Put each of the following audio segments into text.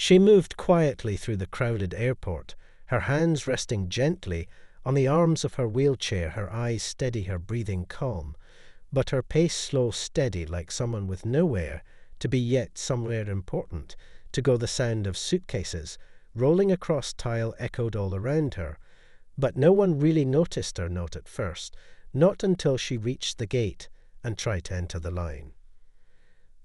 She moved quietly through the crowded airport, her hands resting gently on the arms of her wheelchair, her eyes steady, her breathing calm, but her pace slow, steady, like someone with nowhere to be yet somewhere important. To go, the sound of suitcases rolling across tile echoed all around her, but no one really noticed her, not at first, not until she reached the gate and tried to enter the line.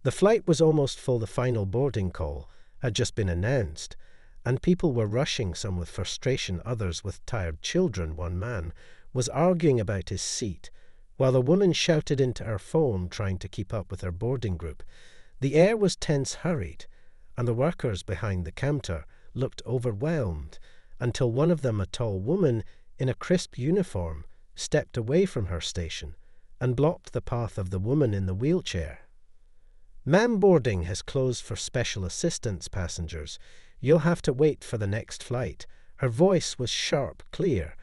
The flight was almost full. The final boarding call had just been announced, and people were rushing, some with frustration, others with tired children. One man was arguing about his seat, while a woman shouted into her phone, trying to keep up with her boarding group. The air was tense, hurried, and the workers behind the counter looked overwhelmed, until one of them, a tall woman in a crisp uniform, stepped away from her station and blocked the path of the woman in the wheelchair. "Ma'am, boarding has closed for special assistance passengers. You'll have to wait for the next flight." Her voice was sharp, clear,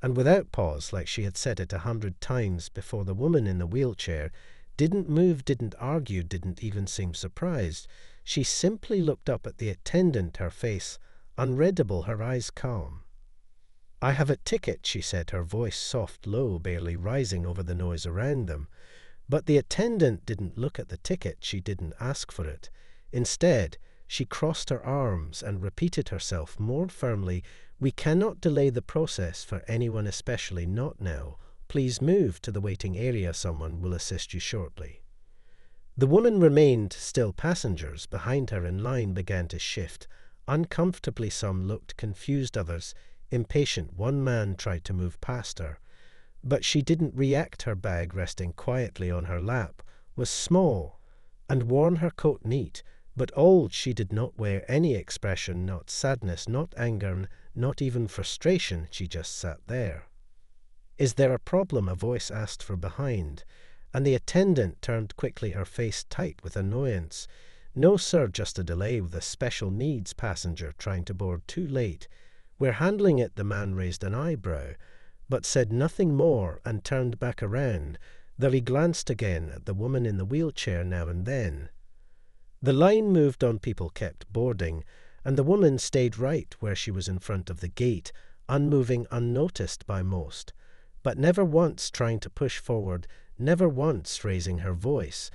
and without pause, like she had said it 100 times before. The woman in the wheelchair didn't move, didn't argue, didn't even seem surprised. She simply looked up at the attendant, her face unreadable, her eyes calm. "I have a ticket," she said, her voice soft, low, barely rising over the noise around them. But the attendant didn't look at the ticket. She didn't ask for it. Instead, she crossed her arms and repeated herself more firmly, "We cannot delay the process for anyone, especially not now. Please move to the waiting area. Someone will assist you shortly." The woman remained still. Passengers behind her in line began to shift uncomfortably. Some looked confused, others impatient. One man tried to move past her, but she didn't react. Her bag, resting quietly on her lap, was small and worn, her coat neat but old. She did not wear any expression, not sadness, not anger, not even frustration. She just sat there. "Is there a problem?" a voice asked from behind, and the attendant turned quickly, her face tight with annoyance. "No, sir, just a delay with a special needs passenger trying to board, too late. We're handling it." The man raised an eyebrow, but said nothing more and turned back around, though he glanced again at the woman in the wheelchair now and then. The line moved on, people kept boarding, and the woman stayed right where she was in front of the gate, unmoving, unnoticed by most, but never once trying to push forward, never once raising her voice.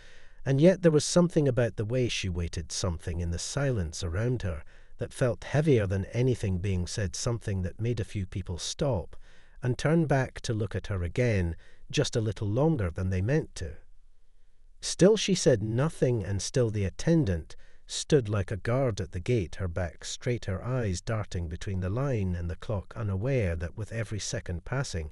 And yet there was something about the way she waited, something in the silence around her that felt heavier than anything being said, something that made a few people stop and turn back to look at her again, just a little longer than they meant to. Still she said nothing, and still the attendant stood like a guard at the gate, her back straight, her eyes darting between the line and the clock, unaware that with every second passing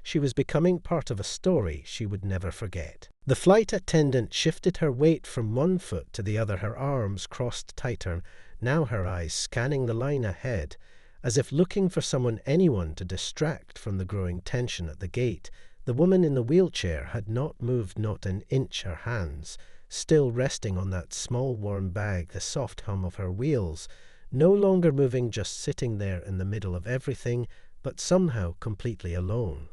she was becoming part of a story she would never forget. The flight attendant shifted her weight from one foot to the other, her arms crossed tighter, now her eyes scanning the line ahead, as if looking for someone, anyone, to distract from the growing tension at the gate. The woman in the wheelchair had not moved, not an inch, her hands still resting on that small warm bag, the soft hum of her wheels, no longer moving, just sitting there in the middle of everything, but somehow completely alone.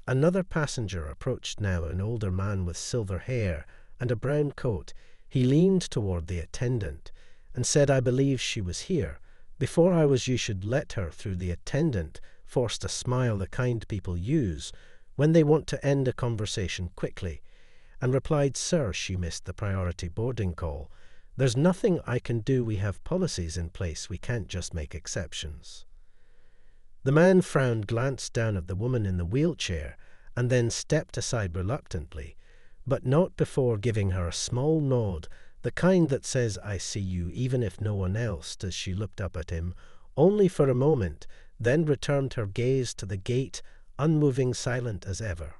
Another passenger approached now, an older man with silver hair and a brown coat. He leaned toward the attendant and said, "I believe she was here. Before I was, you should let her through." The attendant forced a smile the kind people use when they want to end a conversation quickly, and replied, "Sir, she missed the priority boarding call. There's nothing I can do. We have policies in place. We can't just make exceptions." The man frowned, glanced down at the woman in the wheelchair, and then stepped aside reluctantly, but not before giving her a small nod, the kind that says, "I see you," even if no one else, as she looked up at him, only for a moment, then returned her gaze to the gate, unmoving, silent as ever.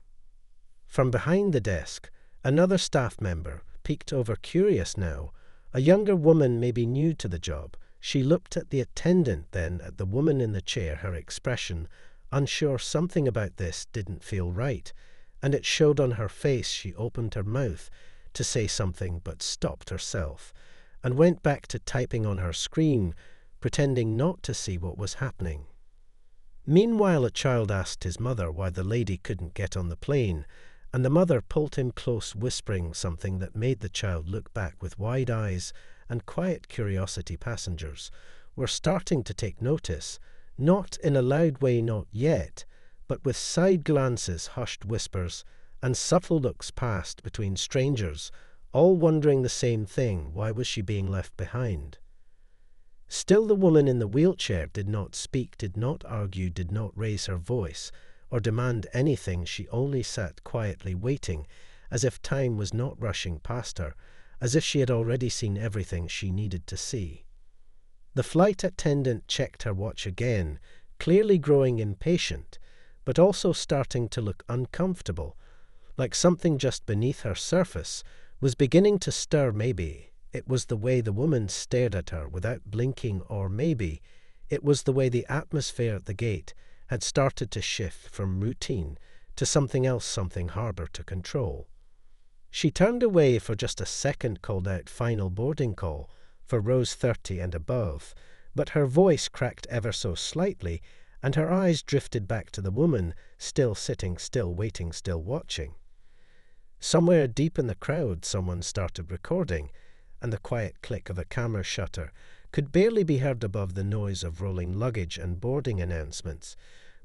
From behind the desk, another staff member peeked over, curious now, a younger woman, maybe new to the job. She looked at the attendant, then at the woman in the chair, her expression unsure. Something about this didn't feel right, and it showed on her face. She opened her mouth to say something, but stopped herself and went back to typing on her screen, pretending not to see what was happening. Meanwhile, a child asked his mother why the lady couldn't get on the plane, and the mother pulled him close, whispering something that made the child look back with wide eyes and quiet curiosity passengers were starting to take notice, not in a loud way, not yet, but with side glances, hushed whispers, and subtle looks passed between strangers, all wondering the same thing: why was she being left behind? Still the woman in the wheelchair did not speak, did not argue, did not raise her voice, or demand anything. She only sat quietly waiting, as if time was not rushing past her, as if she had already seen everything she needed to see. The flight attendant checked her watch again, clearly growing impatient, but also starting to look uncomfortable, like something just beneath her surface was beginning to stir. Maybe it was the way the woman stared at her without blinking, or maybe it was the way the atmosphere at the gate had started to shift from routine to something else, something harder to control. She turned away for just a second, called out final boarding call for rows 30 and above, but her voice cracked ever so slightly, and her eyes drifted back to the woman, still sitting, still waiting, still watching. Somewhere deep in the crowd, someone started recording, and the quiet click of a camera shutter could barely be heard above the noise of rolling luggage and boarding announcements,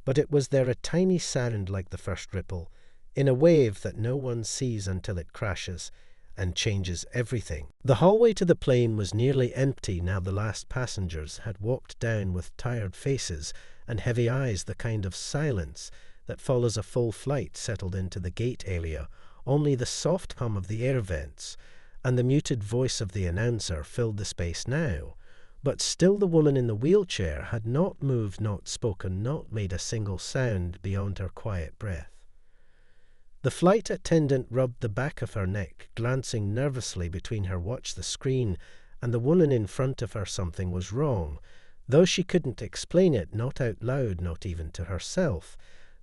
but it was there, a tiny sound like the first ripple in a wave that no one sees until it crashes and changes everything. The hallway to the plane was nearly empty now. The last passengers had walked down with tired faces and heavy eyes. The kind of silence that follows a full flight settled into the gate area. Only the soft hum of the air vents and the muted voice of the announcer filled the space now. But still the woman in the wheelchair had not moved, not spoken, not made a single sound beyond her quiet breath. The flight attendant rubbed the back of her neck, glancing nervously between her watch, the screen, and the woman in front of her. Something was wrong, though she couldn't explain it, not out loud, not even to herself.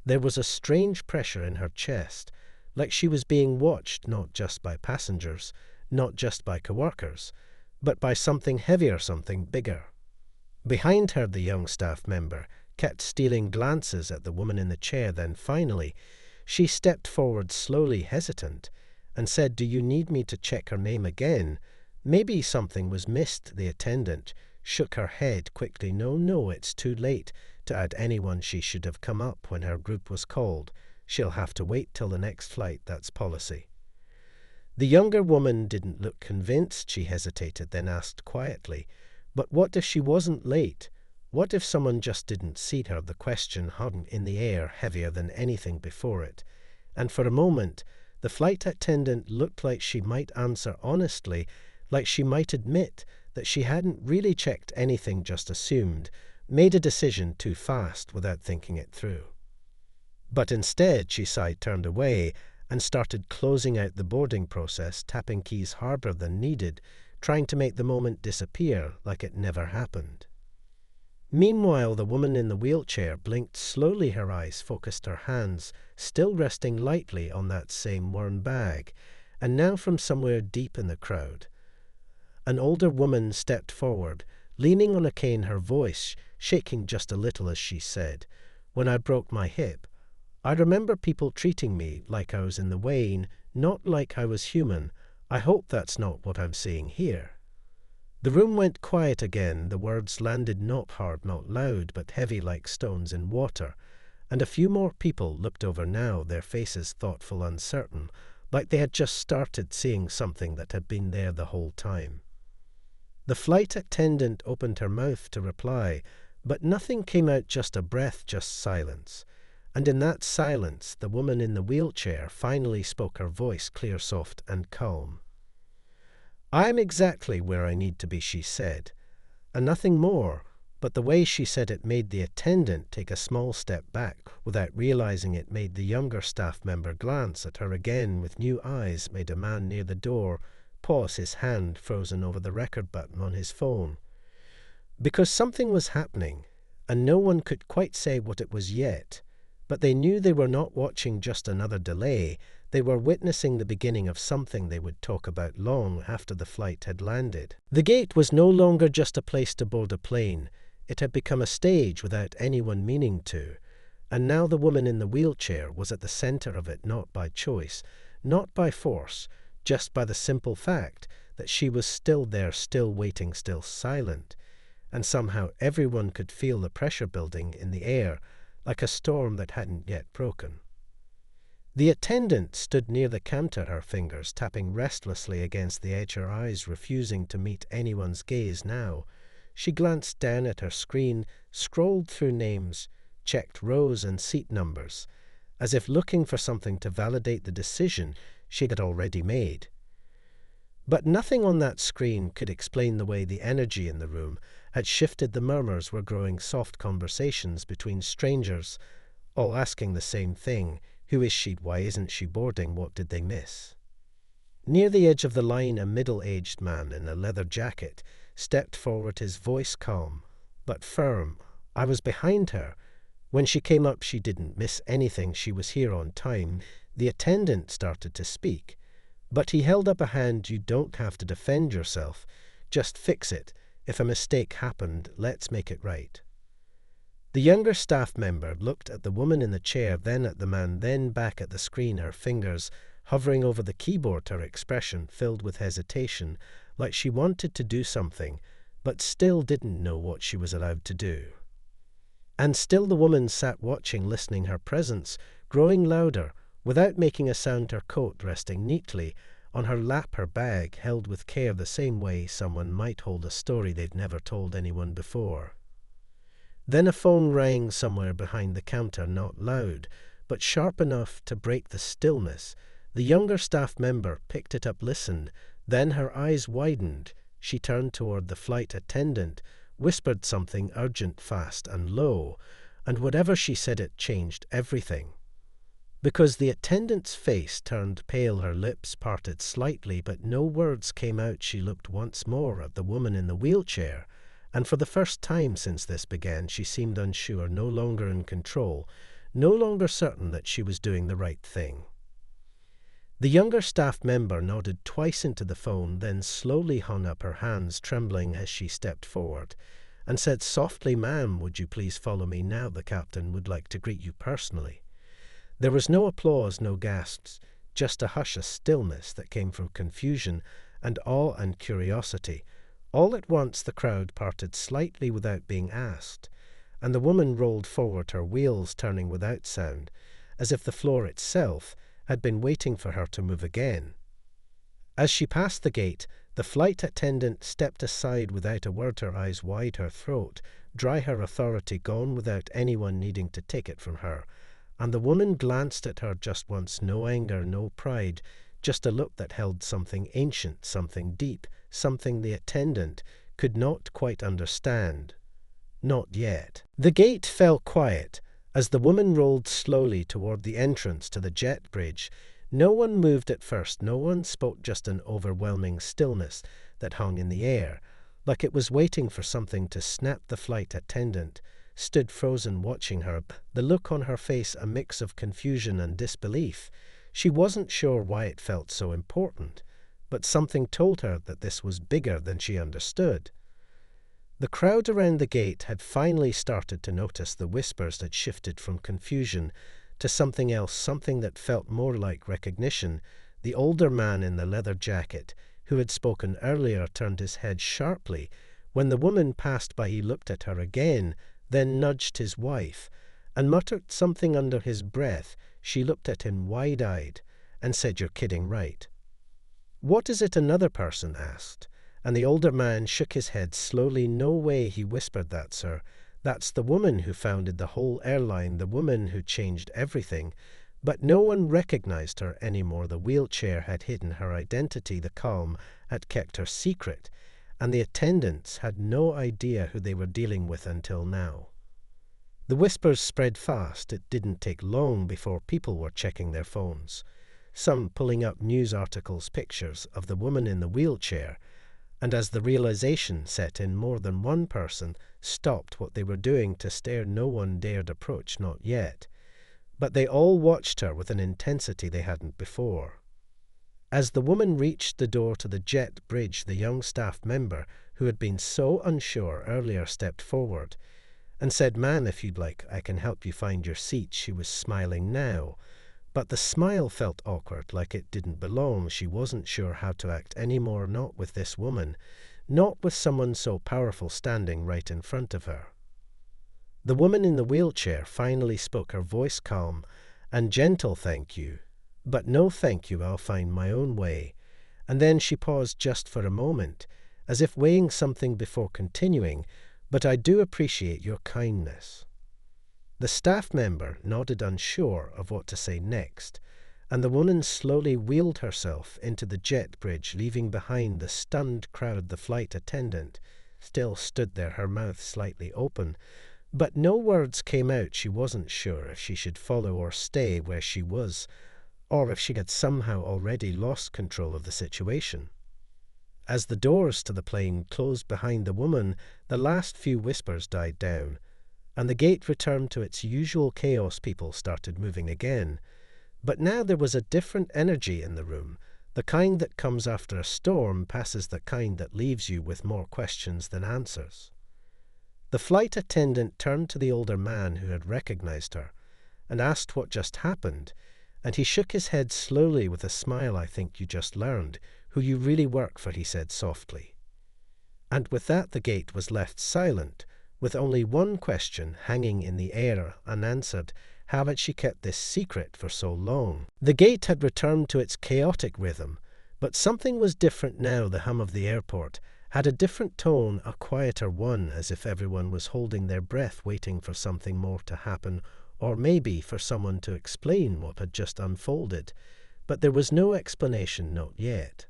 There was a strange pressure in her chest, like she was being watched, not just by passengers, not just by coworkers, but by something heavier, something bigger. Behind her, the young staff member kept stealing glances at the woman in the chair. Then finally she stepped forward, slowly, hesitant, and said, "Do you need me to check her name again? Maybe something was missed." The attendant shook her head quickly. No, it's too late to add anyone. She should have come up when her group was called. She'll have to wait till the next flight. That's policy." The younger woman didn't look convinced. She hesitated, then asked quietly, "But what if she wasn't late? What if someone just didn't see her?" The question hung in the air, heavier than anything before it. And for a moment, the flight attendant looked like she might answer honestly, like she might admit that she hadn't really checked anything, just assumed, made a decision too fast without thinking it through. But instead, she sighed, turned away, and started closing out the boarding process, tapping keys harder than needed, trying to make the moment disappear like it never happened. Meanwhile, the woman in the wheelchair blinked slowly, her eyes focused, her hands still resting lightly on that same worn bag, and now from somewhere deep in the crowd, an older woman stepped forward, leaning on a cane, her voice shaking just a little as she said, "When I broke my hip, I remember people treating me like I was in the way, not like I was human. I hope that's not what I'm seeing here." The room went quiet again. The words landed not hard, not loud, but heavy like stones in water, and a few more people looked over now, their faces thoughtful, uncertain, like they had just started seeing something that had been there the whole time. The flight attendant opened her mouth to reply, but nothing came out, just a breath, just silence. And in that silence, the woman in the wheelchair finally spoke, her voice clear, soft, and calm. "I'm exactly where I need to be," she said, and nothing more, but the way she said it made the attendant take a small step back. Without realizing it, made the younger staff member glance at her again with new eyes, made a man near the door pause, his hand frozen over the record button on his phone. Because something was happening, and no one could quite say what it was yet, but they knew they were not watching just another delay. They were witnessing the beginning of something they would talk about long after the flight had landed. The gate was no longer just a place to board a plane. It had become a stage without anyone meaning to. And now the woman in the wheelchair was at the center of it, not by choice, not by force, just by the simple fact that she was still there, still waiting, still silent, and somehow everyone could feel the pressure building in the air, like a storm that hadn't yet broken. The attendant stood near the counter, her fingers tapping restlessly against the edge, her eyes refusing to meet anyone's gaze now. She glanced down at her screen, scrolled through names, checked rows and seat numbers, as if looking for something to validate the decision she had already made. But nothing on that screen could explain the way the energy in the room had shifted. The murmurs were growing, soft conversations between strangers, all asking the same thing. Who is she? Why isn't she boarding? What did they miss? Near the edge of the line, a middle-aged man in a leather jacket stepped forward, his voice calm but firm. I was behind her. When she came up, she didn't miss anything. She was here on time. The attendant started to speak, but he held up a hand. You don't have to defend yourself. Just fix it. If a mistake happened, let's make it right. The younger staff member looked at the woman in the chair, then at the man, then back at the screen, her fingers hovering over the keyboard, her expression filled with hesitation, like she wanted to do something, but still didn't know what she was allowed to do. And still the woman sat watching, listening, her presence growing louder, without making a sound, her coat resting neatly on her lap, her bag held with care, the same way someone might hold a story they'd never told anyone before. Then a phone rang somewhere behind the counter, not loud, but sharp enough to break the stillness. The younger staff member picked it up, listened, then her eyes widened. She turned toward the flight attendant, whispered something urgent, fast and low, and whatever she said, it changed everything. Because the attendant's face turned pale, her lips parted slightly, but no words came out. She looked once more at the woman in the wheelchair, and for the first time since this began, she seemed unsure, no longer in control, no longer certain that she was doing the right thing. The younger staff member nodded twice into the phone, then slowly hung up, her hands trembling as she stepped forward, and said softly, "Ma'am, would you please follow me now? The captain would like to greet you personally." There was no applause, no gasps, just a hush, a stillness that came from confusion and awe and curiosity. All at once the crowd parted slightly without being asked, and the woman rolled forward, her wheels turning without sound, as if the floor itself had been waiting for her to move again. As she passed the gate, the flight attendant stepped aside without a word, her eyes wide, her throat dry, her authority gone without anyone needing to take it from her. And the woman glanced at her just once, no anger, no pride, just a look that held something ancient, something deep, something the attendant could not quite understand. Not yet. The gate fell quiet as the woman rolled slowly toward the entrance to the jet bridge. No one moved at first, no one spoke, just an overwhelming stillness that hung in the air, like it was waiting for something to snap. The flight attendant stood frozen, watching her, the look on her face a mix of confusion and disbelief. She wasn't sure why it felt so important, but something told her that this was bigger than she understood. The crowd around the gate had finally started to notice. The whispers had shifted from confusion to something else, something that felt more like recognition. The older man in the leather jacket, who had spoken earlier, turned his head sharply. When the woman passed by, he looked at her again, then nudged his wife, and muttered something under his breath. She looked at him wide-eyed and said, "You're kidding, right?" "What is it?" another person asked, and the older man shook his head slowly. "No way," he whispered. "That, sir, that's the woman who founded the whole airline, the woman who changed everything." But no one recognized her anymore. The wheelchair had hidden her identity, the calm had kept her secret, and the attendants had no idea who they were dealing with until now. The whispers spread fast. It didn't take long before people were checking their phones, some pulling up news articles, pictures of the woman in the wheelchair, and as the realization set in, more than one person stopped what they were doing to stare. No one dared approach, not yet, but they all watched her with an intensity they hadn't before. As the woman reached the door to the jet bridge, the young staff member, who had been so unsure earlier, stepped forward and said, "Man, if you'd like, I can help you find your seat." She was smiling now, But the smile felt awkward, like it didn't belong. She wasn't sure how to act anymore, not with this woman, not with someone so powerful standing right in front of her. The woman in the wheelchair finally spoke, her voice calm and gentle. "Thank you. But no thank you, I'll find my own way." And then she paused just for a moment, as if weighing something before continuing. "But I do appreciate your kindness." The staff member nodded, unsure of what to say next, and the woman slowly wheeled herself into the jet bridge, leaving behind the stunned crowd. The flight attendant still stood there, her mouth slightly open, but no words came out. She wasn't sure if she should follow or stay where she was, or if she had somehow already lost control of the situation. As the doors to the plane closed behind the woman, the last few whispers died down, and the gate returned to its usual chaos. People started moving again. But now there was a different energy in the room. The kind that comes after a storm passes, the kind that leaves you with more questions than answers. The flight attendant turned to the older man who had recognized her and asked what just happened, and he shook his head slowly with a smile. "I think you just learned who you really work for," he said softly. And with that the gate was left silent, with only one question hanging in the air unanswered. How had she kept this secret for so long? The gate had returned to its chaotic rhythm, but something was different now. The hum of the airport had a different tone, a quieter one, as if everyone was holding their breath, waiting for something more to happen, or maybe for someone to explain what had just unfolded. But there was no explanation, not yet.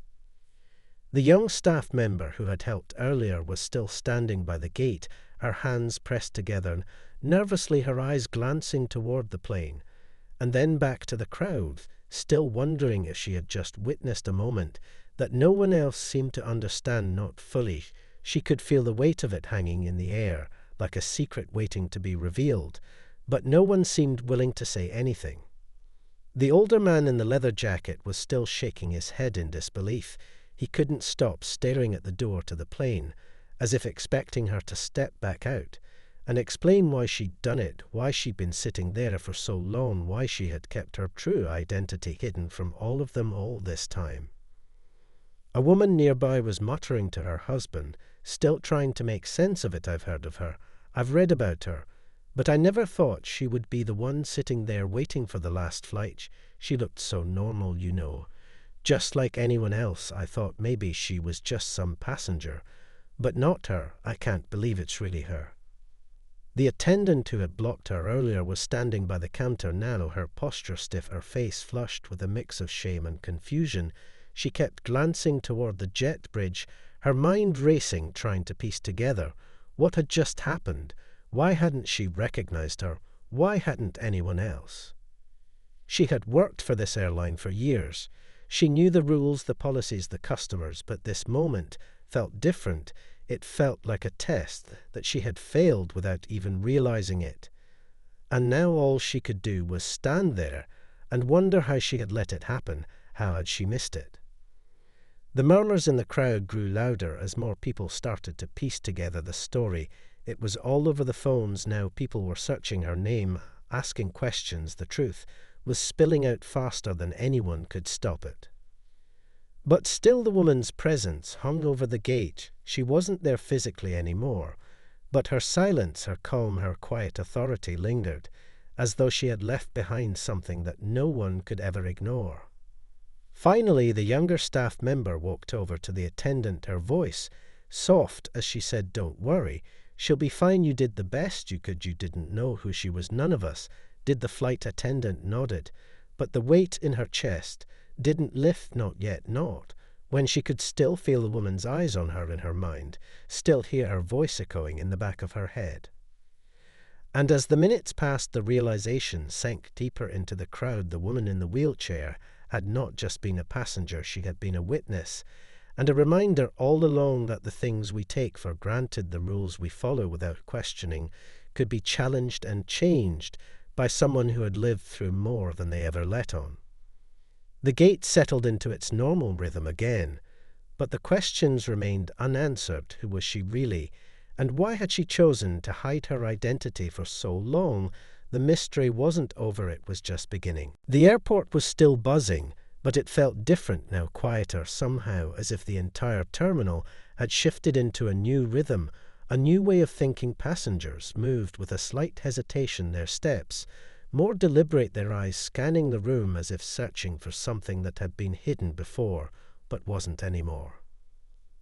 The young staff member who had helped earlier was still standing by the gate, her hands pressed together, nervously, her eyes glancing toward the plane, and then back to the crowd, still wondering if she had just witnessed a moment that no one else seemed to understand, not fully. She could feel the weight of it hanging in the air, like a secret waiting to be revealed, but no one seemed willing to say anything. The older man in the leather jacket was still shaking his head in disbelief. He couldn't stop staring at the door to the plane, as if expecting her to step back out and explain why she'd done it, why she'd been sitting there for so long, why she had kept her true identity hidden from all of them all this time. A woman nearby was muttering to her husband, still trying to make sense of it. "I've heard of her. I've read about her. But I never thought she would be the one sitting there waiting for the last flight. She looked so normal, you know. Just like anyone else. I thought maybe she was just some passenger. But not her. I can't believe it's really her." The attendant who had blocked her earlier was standing by the counter now, her posture stiff, her face flushed with a mix of shame and confusion. She kept glancing toward the jet bridge, her mind racing, trying to piece together what had just happened. Why hadn't she recognized her? Why hadn't anyone else? She had worked for this airline for years. She knew the rules, the policies, the customers, but this moment felt different. It felt like a test that she had failed without even realizing it. And now all she could do was stand there and wonder how she had let it happen. How had she missed it? The murmurs in the crowd grew louder as more people started to piece together the story. It was all over the phones now. People were searching her name, asking questions. The truth was spilling out faster than anyone could stop it. But still the woman's presence hung over the gate. She wasn't there physically anymore, but her silence, her calm, her quiet authority lingered, as though she had left behind something that no one could ever ignore. Finally, the younger staff member walked over to the attendant, her voice soft as she said, "Don't worry. She'll be fine. You did the best you could. You didn't know who she was. None of us did." The flight attendant nodded, but the weight in her chest didn't lift, not yet, not when she could still feel the woman's eyes on her in her mind, still hear her voice echoing in the back of her head. And as the minutes passed, the realization sank deeper into the crowd. The woman in the wheelchair had not just been a passenger, she had been a witness, and a reminder all along that the things we take for granted, the rules we follow without questioning, could be challenged and changed by someone who had lived through more than they ever let on. The gate settled into its normal rhythm again, but the questions remained unanswered. Who was she really? And why had she chosen to hide her identity for so long? The mystery wasn't over, it was just beginning. The airport was still buzzing, but it felt different now, quieter somehow, as if the entire terminal had shifted into a new rhythm, a new way of thinking. Passengers moved with a slight hesitation their steps, more deliberate, their eyes scanning the room as if searching for something that had been hidden before, but wasn't anymore.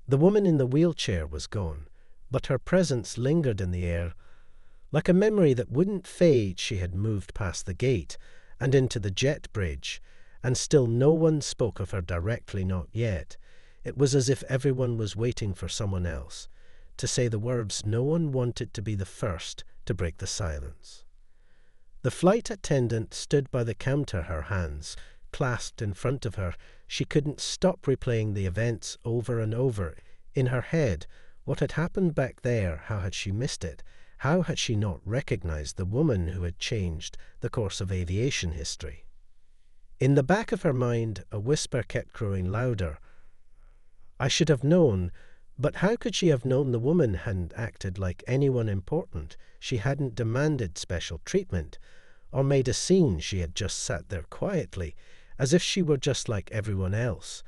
The woman in the wheelchair was gone, but her presence lingered in the air, like a memory that wouldn't fade. She had moved past the gate and into the jet bridge, and still no one spoke of her directly, not yet. It was as if everyone was waiting for someone else to say the words. No one wanted to be the first to break the silence. The flight attendant stood by the counter, her hands clasped in front of her. She couldn't stop replaying the events over and over in her head. What had happened back there? How had she missed it? How had she not recognized the woman who had changed the course of aviation history? In the back of her mind, a whisper kept growing louder. I should have known. But how could she have known? The woman hadn't acted like anyone important. She hadn't demanded special treatment or made a scene. She had just sat there quietly, as if she were just like everyone else.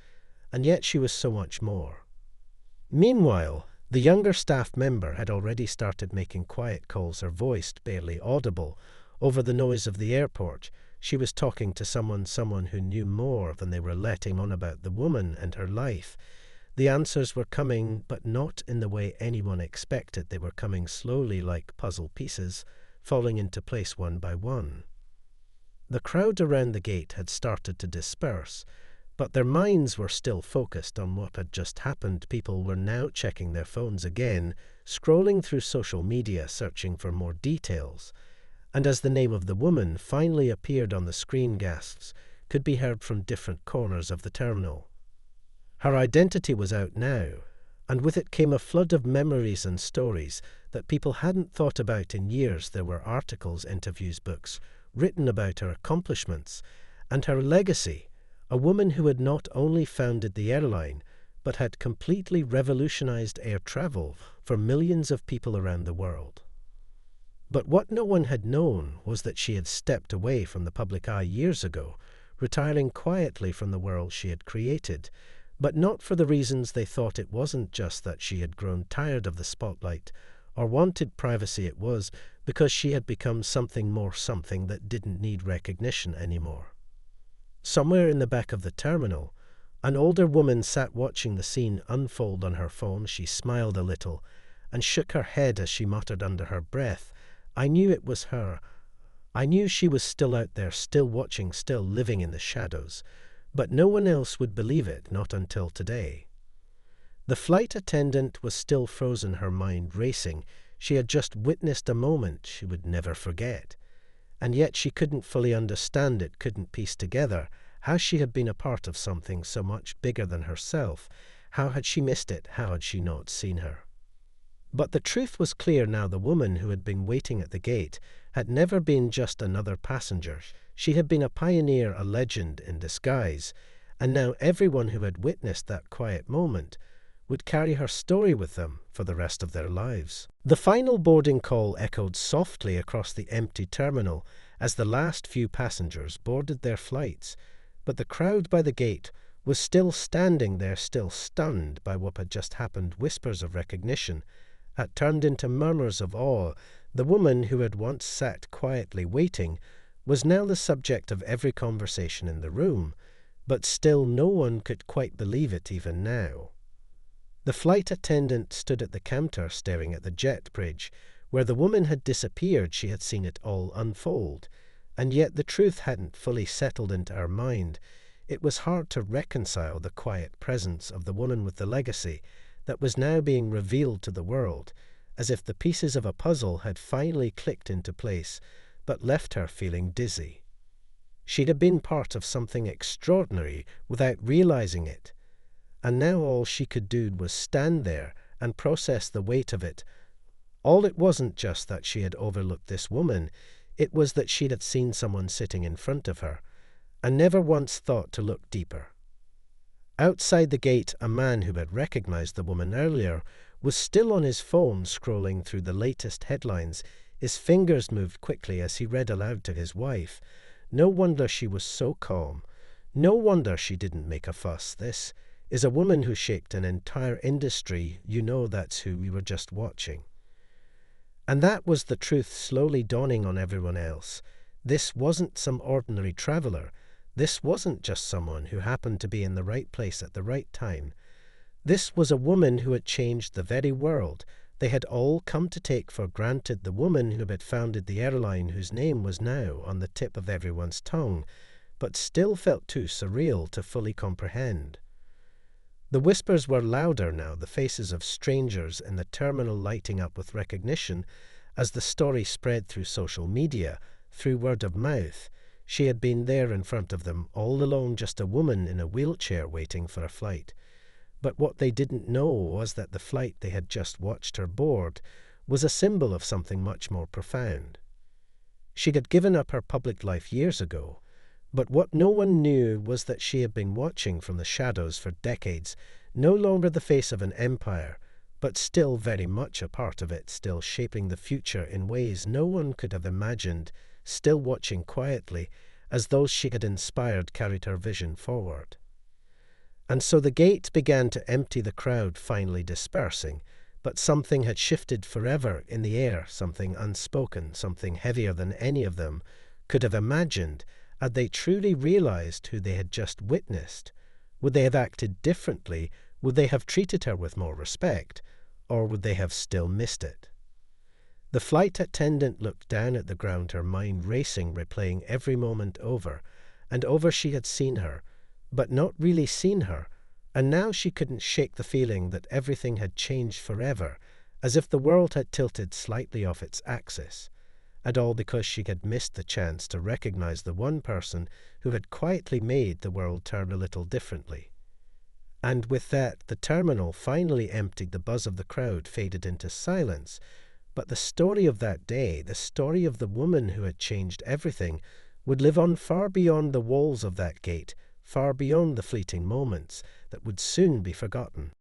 And yet she was so much more. Meanwhile, the younger staff member had already started making quiet calls, her voice barely audible over the noise of the airport. She was talking to someone who knew more than they were letting on about the woman and her life. The answers were coming, but not in the way anyone expected. They were coming slowly, like puzzle pieces, falling into place one by one. The crowd around the gate had started to disperse, but their minds were still focused on what had just happened. People were now checking their phones again, scrolling through social media, searching for more details. And as the name of the woman finally appeared on the screen, gasps could be heard from different corners of the terminal. Her identity was out now, and with it came a flood of memories and stories that people hadn't thought about in years. There were articles, interviews, books written about her accomplishments and her legacy, a woman who had not only founded the airline, but had completely revolutionized air travel for millions of people around the world. But what no one had known was that she had stepped away from the public eye years ago, retiring quietly from the world she had created, but not for the reasons they thought. It wasn't just that she had grown tired of the spotlight or wanted privacy. It was because she had become something more, something that didn't need recognition anymore. Somewhere in the back of the terminal, an older woman sat watching the scene unfold on her phone. She smiled a little and shook her head as she muttered under her breath, I knew it was her. I knew she was still out there, still watching, still living in the shadows. But no one else would believe it, not until today. The flight attendant was still frozen, her mind racing. She had just witnessed a moment she would never forget. And yet she couldn't fully understand it, couldn't piece together how she had been a part of something so much bigger than herself. How had she missed it? How had she not seen her? But the truth was clear now. The woman who had been waiting at the gate had never been just another passenger. She had been a pioneer, a legend in disguise, and now everyone who had witnessed that quiet moment would carry her story with them for the rest of their lives. The final boarding call echoed softly across the empty terminal as the last few passengers boarded their flights, but the crowd by the gate was still standing there, still stunned by what had just happened. Whispers of recognition had turned into murmurs of awe. The woman who had once sat quietly waiting was now the subject of every conversation in the room, but still no one could quite believe it even now. The flight attendant stood at the counter staring at the jet bridge. Where the woman had disappeared, she had seen it all unfold, and yet the truth hadn't fully settled into her mind. It was hard to reconcile the quiet presence of the woman with the legacy that was now being revealed to the world, as if the pieces of a puzzle had finally clicked into place, but left her feeling dizzy. She'd have been part of something extraordinary without realizing it, and now all she could do was stand there and process the weight of it. All it wasn't just that she had overlooked this woman, it was that she'd had seen someone sitting in front of her, and never once thought to look deeper. Outside the gate, a man who had recognized the woman earlier was still on his phone scrolling through the latest headlines. His fingers moved quickly as he read aloud to his wife. No wonder she was so calm. No wonder she didn't make a fuss. This is a woman who shaped an entire industry. You know that's who we were just watching. And that was the truth slowly dawning on everyone else. This wasn't some ordinary traveler. This wasn't just someone who happened to be in the right place at the right time. This was a woman who had changed the very world. They had all come to take for granted the woman who had founded the airline whose name was now on the tip of everyone's tongue, but still felt too surreal to fully comprehend. The whispers were louder now, the faces of strangers in the terminal lighting up with recognition as the story spread through social media, through word of mouth. She had been there in front of them, all alone, just a woman in a wheelchair waiting for a flight. But what they didn't know was that the flight they had just watched her board was a symbol of something much more profound. She had given up her public life years ago, but what no one knew was that she had been watching from the shadows for decades, no longer the face of an empire, but still very much a part of it, still shaping the future in ways no one could have imagined, still watching quietly as those she had inspired carried her vision forward. And so the gate began to empty, the crowd finally dispersing, but something had shifted forever in the air, something unspoken, something heavier than any of them could have imagined. Had they truly realized who they had just witnessed? Would they have acted differently? Would they have treated her with more respect? Or would they have still missed it? The flight attendant looked down at the ground, her mind racing, replaying every moment over and over. She had seen her, but not really seen her, and now she couldn't shake the feeling that everything had changed forever, as if the world had tilted slightly off its axis, and all because she had missed the chance to recognize the one person who had quietly made the world turn a little differently. And with that, the terminal finally emptied, the buzz of the crowd faded into silence, but the story of that day, the story of the woman who had changed everything, would live on far beyond the walls of that gate, far beyond the fleeting moments that would soon be forgotten.